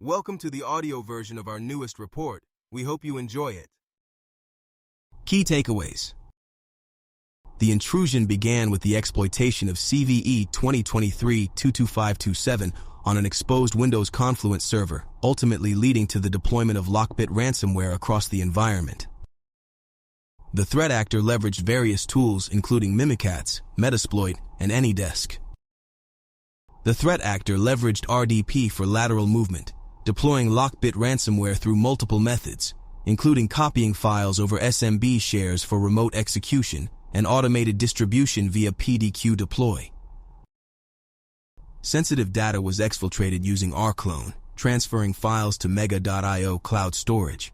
Welcome to the audio version of our newest report. We hope you enjoy it. Key takeaways. The intrusion began with the exploitation of CVE 2023-22527 on an exposed Windows Confluence server, ultimately leading to the deployment of LockBit ransomware across the environment. The threat actor leveraged various tools including Mimikatz, Metasploit, and AnyDesk. The threat actor leveraged RDP for lateral movement, deploying LockBit ransomware through multiple methods, including copying files over SMB shares for remote execution and automated distribution via PDQ deploy. Sensitive data was exfiltrated using rclone, transferring files to Mega.io cloud storage.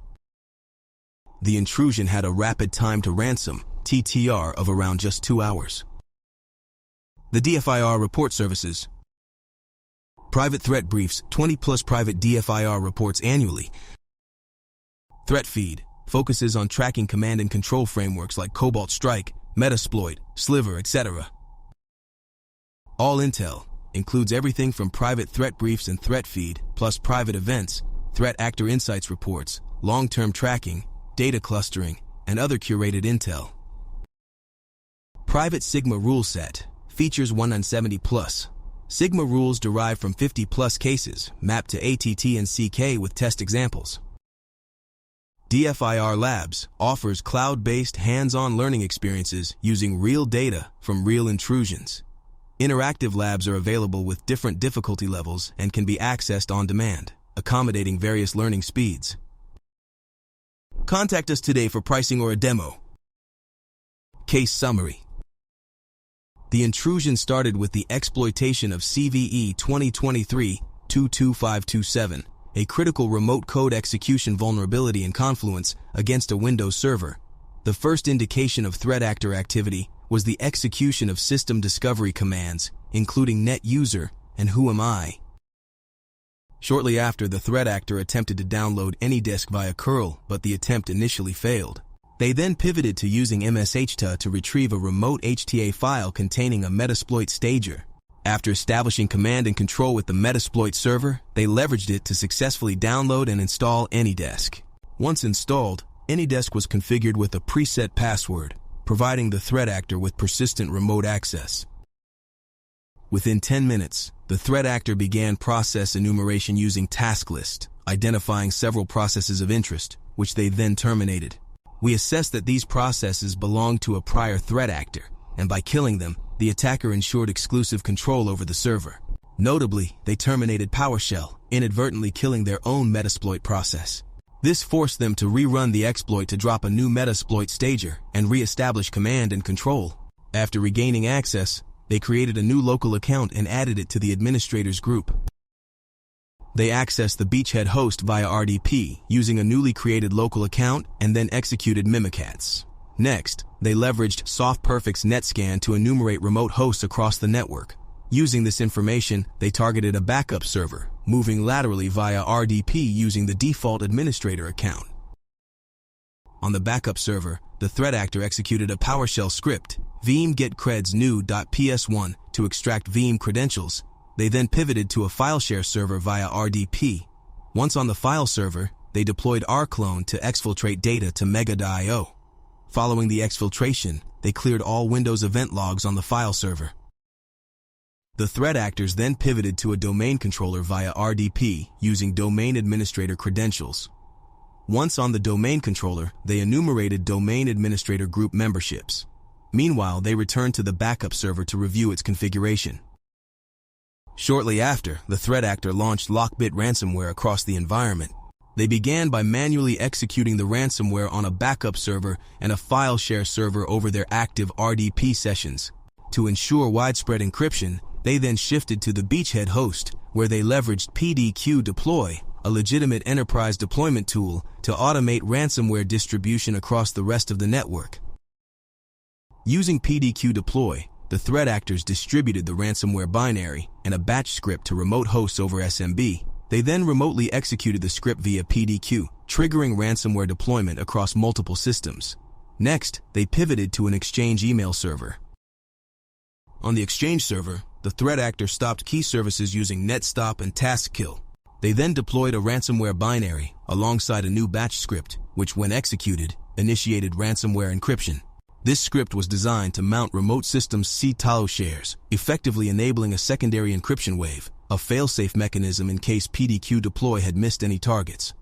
The intrusion had a rapid time to ransom, TTR, of around just 2 hours. The DFIR report services. Private threat briefs, 20+ private DFIR reports annually. Threat feed focuses on tracking command and control frameworks like Cobalt Strike, Metasploit, Sliver, etc. All intel includes everything from private threat briefs and threat feed, plus private events, threat actor insights reports, long-term tracking, data clustering, and other curated intel. Private Sigma rule set features 170+. Sigma rules derive from 50+ cases, mapped to ATT and CK with test examples. DFIR Labs offers cloud-based hands-on learning experiences using real data from real intrusions. Interactive labs are available with different difficulty levels and can be accessed on demand, accommodating various learning speeds. Contact us today for pricing or a demo. Case summary. The intrusion started with the exploitation of CVE 2023-22527, a critical remote code execution vulnerability in Confluence against a Windows server. The first indication of threat actor activity was the execution of system discovery commands, including net-user and whoami. Shortly after, the threat actor attempted to download AnyDesk via curl, but the attempt initially failed. They then pivoted to using MSHTA to retrieve a remote HTA file containing a Metasploit stager. After establishing command and control with the Metasploit server, they leveraged it to successfully download and install AnyDesk. Once installed, AnyDesk was configured with a preset password, providing the threat actor with persistent remote access. Within 10 minutes, the threat actor began process enumeration using task list, identifying several processes of interest, which they then terminated. We assessed that these processes belonged to a prior threat actor, and by killing them, the attacker ensured exclusive control over the server. Notably, they terminated PowerShell, inadvertently killing their own Metasploit process. This forced them to rerun the exploit to drop a new Metasploit stager and re-establish command and control. After regaining access, they created a new local account and added it to the administrators group. They accessed the beachhead host via RDP using a newly created local account and then executed Mimikatz. Next, they leveraged SoftPerfect's NetScan to enumerate remote hosts across the network. Using this information, they targeted a backup server, moving laterally via RDP using the default administrator account. On the backup server, the threat actor executed a PowerShell script, veeam getcreds new.ps1, to extract veeam credentials. They then pivoted to a file share server via RDP. Once on the file server, they deployed rclone to exfiltrate data to Mega.io. Following the exfiltration, they cleared all Windows event logs on the file server. The threat actors then pivoted to a domain controller via RDP using domain administrator credentials. Once on the domain controller, they enumerated domain administrator group memberships. Meanwhile, they returned to the backup server to review its configuration. Shortly after, the threat actor launched LockBit ransomware across the environment. They began by manually executing the ransomware on a backup server and a file share server over their active RDP sessions. To ensure widespread encryption, they then shifted to the beachhead host, where they leveraged PDQ deploy, a legitimate enterprise deployment tool, to automate ransomware distribution across the rest of the network. Using PDQ deploy, the threat actors distributed the ransomware binary and a batch script to remote hosts over SMB. They then remotely executed the script via PDQ, triggering ransomware deployment across multiple systems. Next, they pivoted to an Exchange email server. On the Exchange server, the threat actor stopped key services using netstop and taskkill. They then deployed a ransomware binary alongside a new batch script, which when executed, initiated ransomware encryption. This script was designed to mount remote systems CTAO shares, effectively enabling a secondary encryption wave, a failsafe mechanism in case PDQ deploy had missed any targets.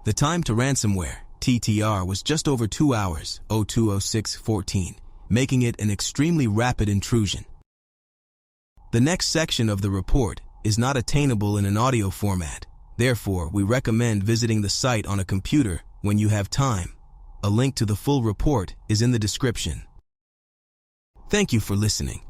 The time to ransomware, TTR, was just over 2 hours, 02/06/14, making it an extremely rapid intrusion. The next section of the report is not attainable in an audio format. Therefore, we recommend visiting the site on a computer when you have time. A link to the full report is in the description. Thank you for listening.